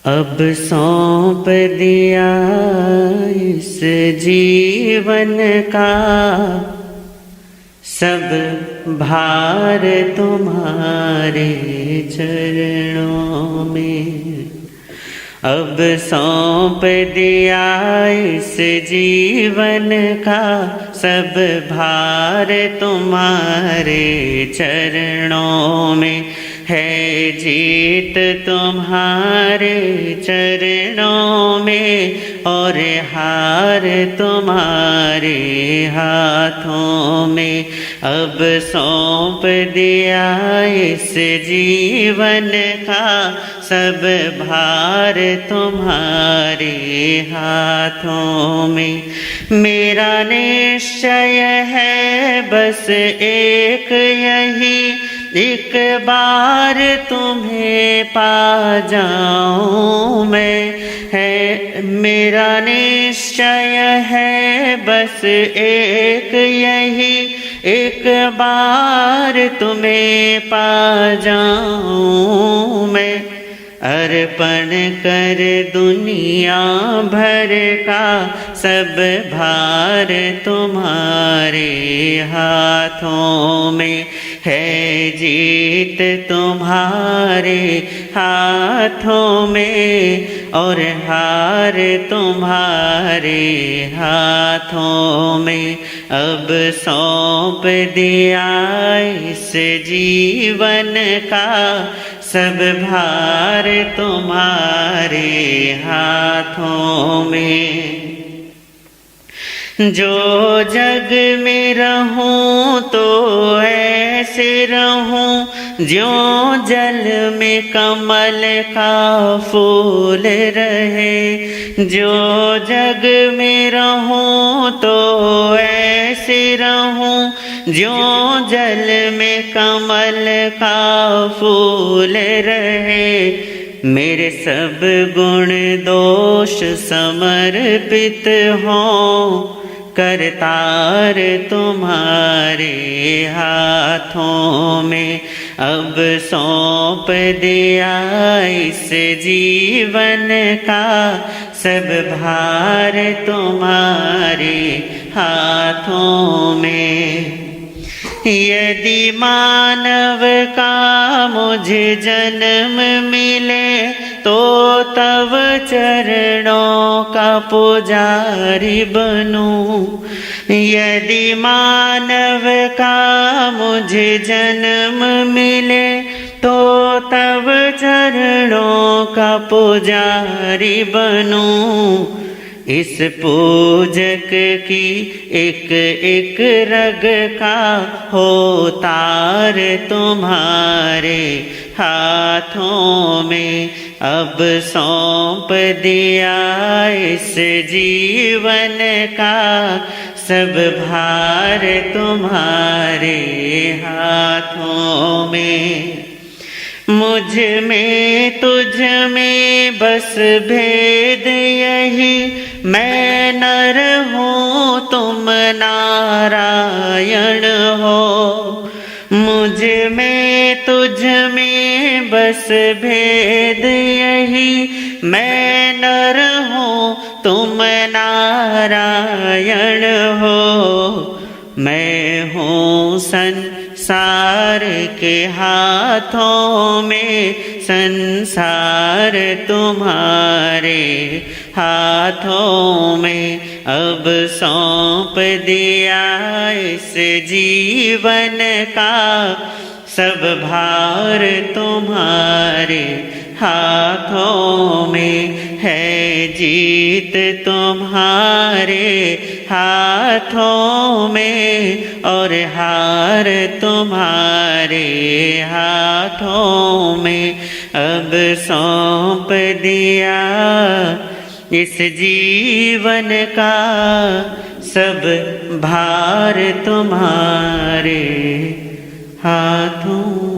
अब सौंप दिया इस जीवन का सब भार तुम्हारे चरणों में। अब सौंप दिया इस जीवन का सब भार तुम्हारे चरणों में। है जीत तुम्हारे चरणों में और हार तुम्हारे हाथों में। अब सौंप दिया इस जीवन का सब भार तुम्हारे हाथों में। मेरा निश्चय है बस एक यही, एक बार तुम्हें पा जाऊं मैं। है मेरा निश्चय है बस एक यही, एक बार तुम्हें पा जाऊं मैं। अर्पण कर दुनिया भर का सब भार तुम्हारे हाथों में। है जीत तुम्हारे हाथों में और हार तुम्हारे हाथों में। अब सौंप दिया इस जीवन का सब भार तुम्हारे हाथों में। जो जग में रहूं तो ऐसे रहूं ज्यों जल में कमल का फूल रहे। जो जग में रहूं तो ऐसे रहूं ज्यों जल में कमल का फूल रहे। मेरे सब गुण दोष समर्पित हों करतार तुम्हारे हाथों में। अब सौंप दिया इस जीवन का सब भार तुम्हारे हाथों में। यदि मानव का मुझे जन्म मिले तो तब चरणों का पुजारी बनूं। यदि मानव का मुझे जन्म मिले तो तब चरणों का पुजारी बनूं। इस पूजक की एक एक रग का हो तार तुम्हारे हाथों में। अब सौंप दिया इस जीवन का सब भार तुम्हारे हाथों में। मुझ में तुझ में बस भेद यही, मैं नर हूँ तुम नारायण हो। मुझ में तुझ में बस भेद यही, मैं नर हूँ तुम नारायण हो। मैं हूँ संसार के हाथों में, संसार तुम्हारे हाथों में। अब सौंप दिया इस जीवन का सब भार तुम्हारे हाथों में। है जीत तुम्हारे हाथों में और हार तुम्हारे हाथों में। अब सौंप दिया इस जीवन का सब भार तुम्हारे हाथों